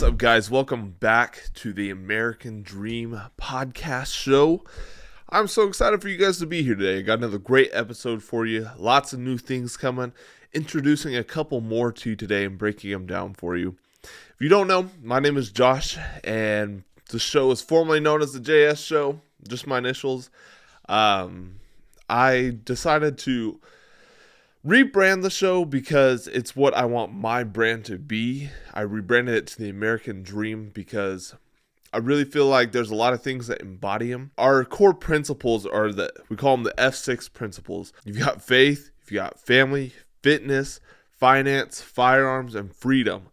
up, guys? Welcome back to the American Dream podcast show. I'm so excited for you guys to be here today. I got another great episode for you. Lots of new things coming. Introducing a couple more to you today and breaking them down for you. If you don't know, my name is Josh, and the show is formerly known as the JS Show, just my initials. I decided to rebrand the show because it's what I want my brand to be. I rebranded it to the American Dream because I really feel like there's a lot of things that embody them. Our core principles are we call them the F6 principles. You've got faith, you've got family, fitness, finance, firearms, and freedom.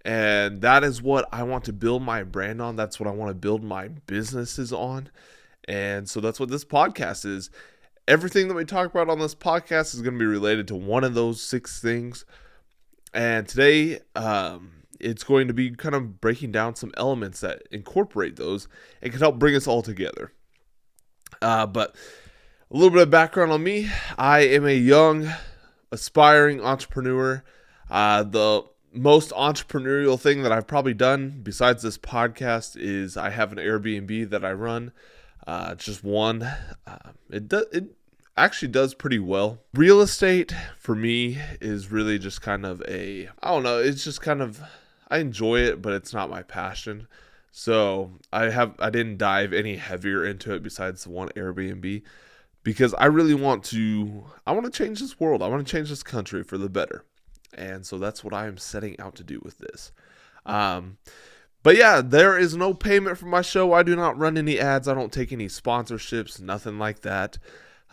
And that is what I want to build my brand on. That's what I want to build my businesses on. And so that's what this podcast is. Everything that we talk about on this podcast is going to be related to one of those 6 things. And today, it's going to be kind of breaking down some elements that incorporate those and can help bring us all together. But a little bit of background on me. I am a young, aspiring entrepreneur. The most entrepreneurial thing that I've probably done besides this podcast is I have an Airbnb that I run. Just one. It actually does pretty well. Real estate for me is really just kind of I don't know, I enjoy it, but it's not my passion. So I didn't dive any heavier into it besides the one Airbnb because I really want to change this world. I want to change this country for the better. And so that's what I am setting out to do with this. But yeah, there is no payment for my show. I do not run any ads. I don't take any sponsorships, nothing like that.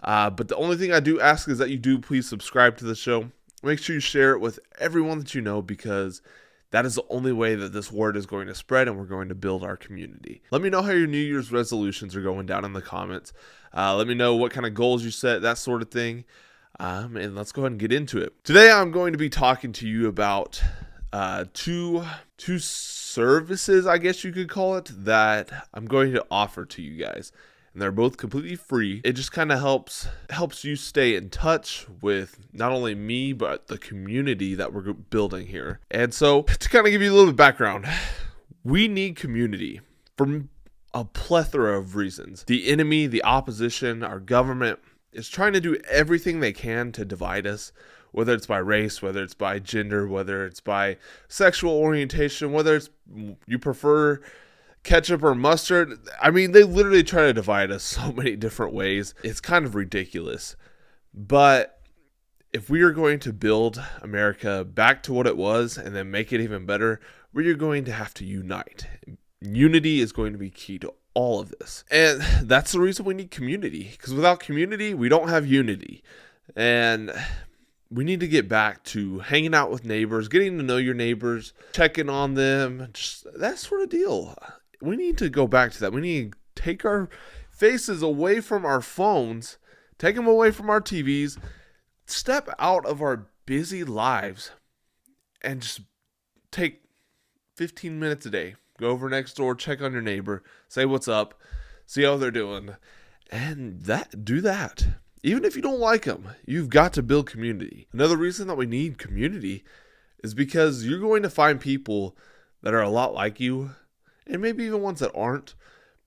But the only thing I do ask is that you do please subscribe to the show. Make sure you share it with everyone that you know because that is the only way that this word is going to spread and we're going to build our community. Let me know how your New Year's resolutions are going down in the comments. Let me know what kind of goals you set, that sort of thing. And let's go ahead and get into it. Today I'm going to be talking to you about two services, I guess you could call it, that I'm going to offer to you guys. And they're both completely free. It just kind of helps you stay in touch with not only me, but the community that we're building here. And so to kind of give you a little bit of background, we need community for a plethora of reasons. The enemy, the opposition, our government is trying to do everything they can to divide us, whether it's by race, whether it's by gender, whether it's by sexual orientation, whether it's you prefer ketchup or mustard. I mean, they literally try to divide us so many different ways. It's kind of ridiculous. But if we are going to build America back to what it was and then make it even better, we are going to have to unite. Unity is going to be key to all of this. And that's the reason we need community. Because without community, we don't have unity. And we need to get back to hanging out with neighbors, getting to know your neighbors, checking on them, just that sort of deal. We need to go back to that. We need to take our faces away from our phones, take them away from our TVs, step out of our busy lives, and just take 15 minutes a day. Go over next door, check on your neighbor, say what's up, see how they're doing, and do that. Even if you don't like them, you've got to build community. Another reason that we need community is because you're going to find people that are a lot like you, and maybe even ones that aren't,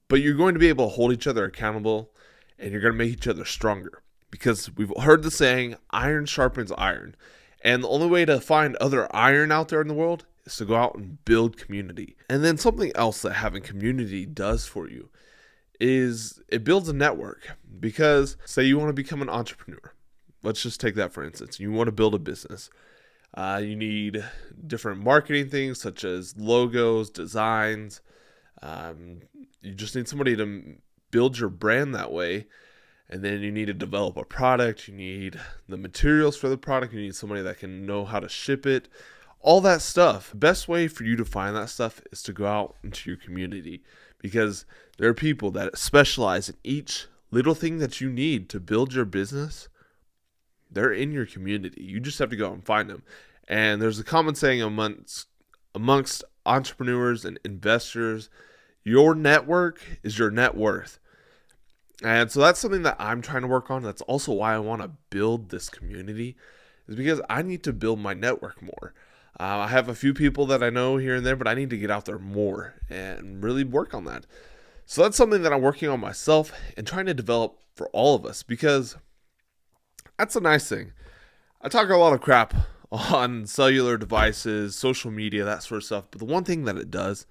but you're going to be able to hold each other accountable, and you're going to make each other stronger. Because we've heard the saying, iron sharpens iron. And the only way to find other iron out there in the world is to go out and build community. And then something else that having community does for you is it builds a network. Because say you want to become an entrepreneur. Let's just take that for instance. You want to build a business. You need different marketing things such as logos, designs. You just need somebody to build your brand that way. And then you need to develop a product. You need the materials for the product. You need somebody that can know how to ship it. All that stuff. The best way for you to find that stuff is to go out into your community. Because there are people that specialize in each little thing that you need to build your business. They're in your community. You just have to go out and find them. And there's a common saying amongst entrepreneurs and investors, your network is your net worth. And so that's something that I'm trying to work on. That's also why I want to build this community, is because I need to build my network more. I have a few people that I know here and there, but I need to get out there more and really work on that. So that's something that I'm working on myself and trying to develop for all of us, because that's a nice thing. I talk a lot of crap on cellular devices, social media, that sort of stuff. But the one thing that it does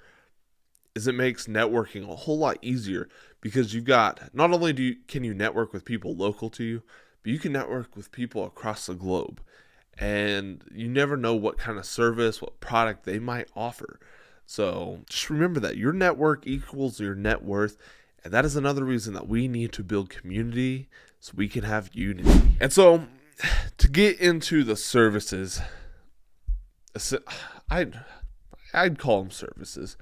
is it makes networking a whole lot easier, because you've got, not only can you network with people local to you, but you can network with people across the globe. And you never know what kind of service, what product they might offer. So just remember that your network equals your net worth. And that is another reason that we need to build community so we can have unity. And so to get into the services, I'd call them services.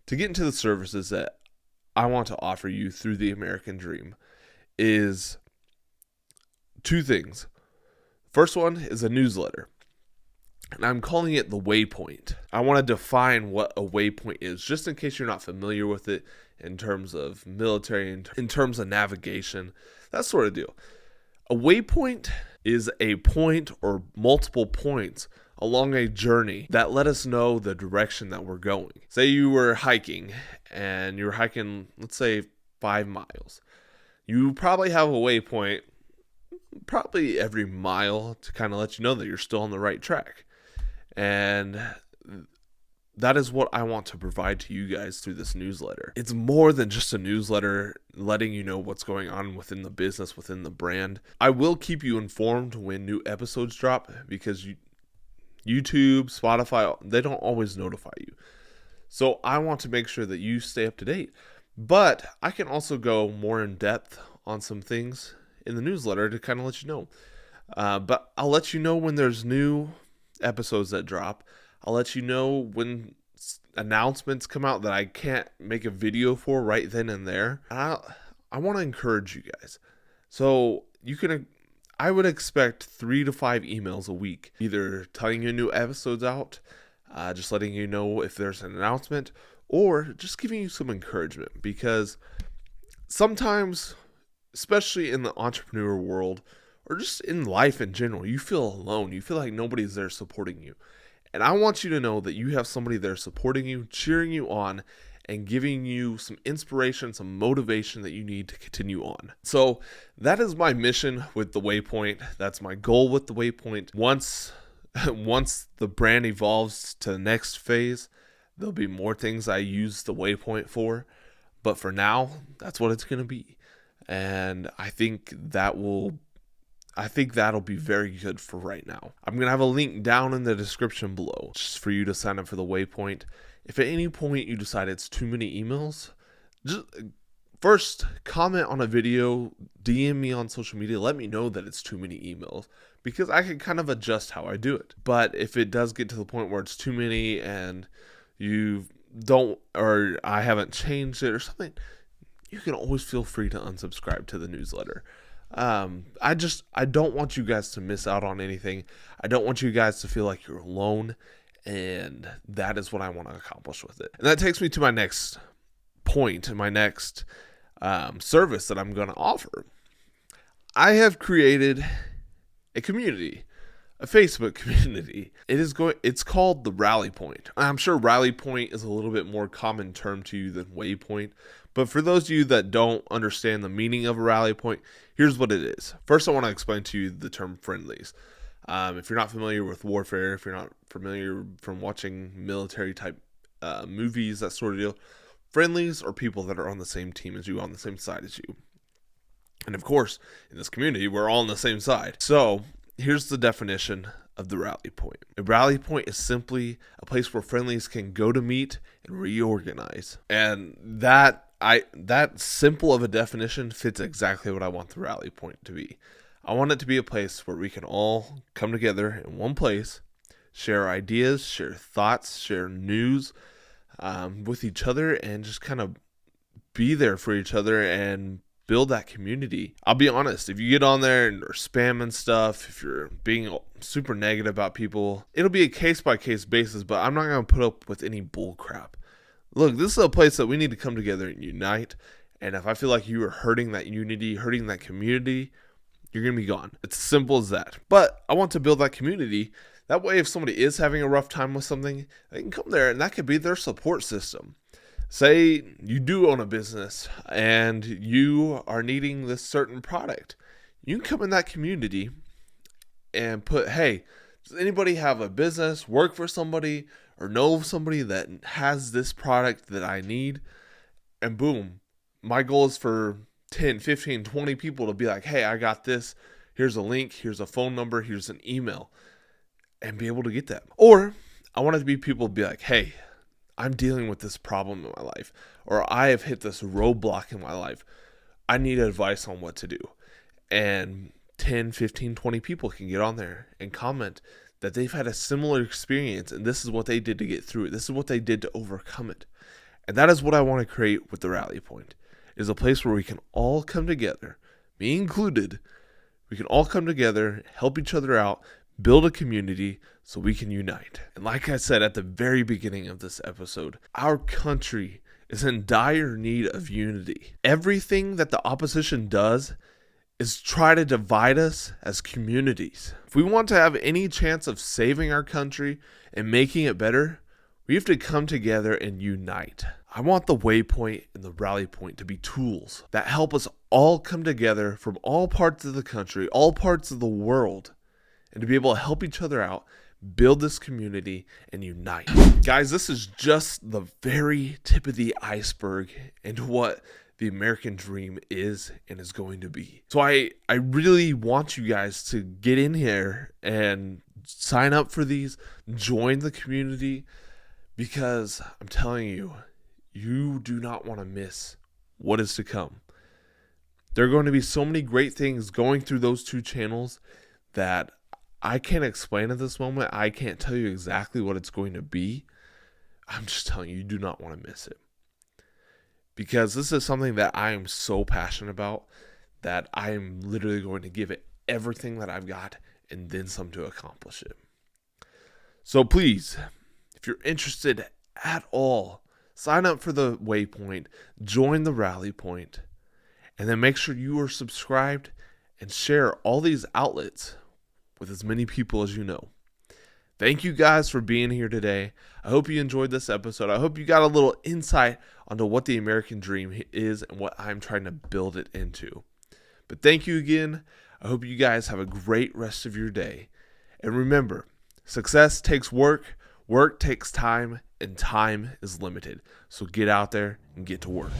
To get into the services that I want to offer you through the American Dream is two things. First one is a newsletter, and I'm calling it the Waypoint. I want to define what a waypoint is, just in case you're not familiar with it in terms of military, in terms of navigation, that sort of deal. A waypoint is a point or multiple points along a journey that let us know the direction that we're going. Say you were hiking, and you were hiking, let's say, 5 miles. You probably have a waypoint probably every mile to kind of let you know that you're still on the right track. And that is what I want to provide to you guys through this newsletter. It's more than just a newsletter letting you know what's going on within the business, within the brand. I will keep you informed when new episodes drop, because YouTube, Spotify, they don't always notify you. So I want to make sure that you stay up to date. But I can also go more in depth on some things in the newsletter to kind of let you know. But I'll let you know when there's new episodes that drop. I'll let you know when announcements come out that I can't make a video for right then and there. I want to encourage you guys. So I would expect 3 to 5 emails a week, either telling you new episodes out, just letting you know if there's an announcement, or just giving you some encouragement, because sometimes, especially in the entrepreneur world, or just in life in general, you feel alone. You feel like nobody's there supporting you. And I want you to know that you have somebody there supporting you, cheering you on, and giving you some inspiration, some motivation that you need to continue on. So that is my mission with the Waypoint. That's my goal with the Waypoint. Once the brand evolves to the next phase, there'll be more things I use the Waypoint for. But for now, that's what it's going to be. And I think that'll be very good for right now. I'm going to have a link down in the description below just for you to sign up for the Waypoint. If at any point you decide it's too many emails, just first comment on a video, DM me on social media, let me know that it's too many emails, because I can kind of adjust how I do it. But if it does get to the point where it's too many and I haven't changed it or something, you can always feel free to unsubscribe to the newsletter. I don't want you guys to miss out on anything. I don't want you guys to feel like you're alone, and that is what I want to accomplish with it. And that takes me to my next point, my next service that I'm going to offer. I have created a community, a Facebook community. It's called the Rally Point. I'm sure Rally Point is a little bit more common term to you than Waypoint. But for those of you that don't understand the meaning of a rally point, here's what it is. First, I want to explain to you the term friendlies. If you're not familiar with warfare, if you're not familiar from watching military type movies, that sort of deal, friendlies are people that are on the same team as you, on the same side as you. And of course, in this community, we're all on the same side. So here's the definition of the rally point. A rally point is simply a place where friendlies can go to meet and reorganize. And that simple of a definition fits exactly what I want the rally point to be. I want it to be a place where we can all come together in one place, share ideas, share thoughts, share news with each other, and just kind of be there for each other and build that community. I'll be honest, if you get on there and are spamming stuff, if you're being super negative about people, it'll be a case-by-case basis, but I'm not going to put up with any bull crap. Look, this is a place that we need to come together and unite, and if I feel like you are hurting that unity, hurting that community, you're going to be gone. It's as simple as that. But I want to build that community That way, if somebody is having a rough time with something, they can come there and that could be their support system. Say you do own a business and you are needing this certain product. You can come in that community and put, hey, does anybody have a business, work for somebody, or know of somebody that has this product that I need? And boom, my goal is for 10, 15, 20 people to be like, hey, I got this. Here's a link. Here's a phone number. Here's an email. And be able to get that. Or I want it to be people be like, hey, I'm dealing with this problem in my life, or I have hit this roadblock in my life. I need advice on what to do. And 10, 15, 20 people can get on there and comment that they've had a similar experience and this is what they did to get through it. This is what they did to overcome it. And that is what I want to create with the Rally Point, is a place where we can all come together, me included. We can all come together, help each other out, build a community so we can unite. And like I said at the very beginning of this episode, our country is in dire need of unity. Everything that the opposition does is try to divide us as communities. If we want to have any chance of saving our country and making it better, we have to come together and unite. I want the Waypoint and the Rally Point to be tools that help us all come together from all parts of the country, all parts of the world, and to be able to help each other out, build this community, and unite. Guys, this is just the very tip of the iceberg into what the American dream is and is going to be. So I really want you guys to get in here and sign up for these, join the community, because I'm telling you, you do not want to miss what is to come. There are going to be so many great things going through those two channels that I can't explain at this moment. I can't tell you exactly what it's going to be. I'm just telling you, you do not want to miss it. Because this is something that I am so passionate about that I am literally going to give it everything that I've got and then some to accomplish it. So please, if you're interested at all, sign up for the Waypoint, join the Rally Point, and then make sure you are subscribed and share all these outlets with as many people as you know. Thank you guys for being here today. I hope you enjoyed this episode. I hope you got a little insight onto what the American dream is and what I'm trying to build it into. But thank you again. I hope you guys have a great rest of your day. And remember, success takes work, work takes time, and time is limited. So get out there and get to work.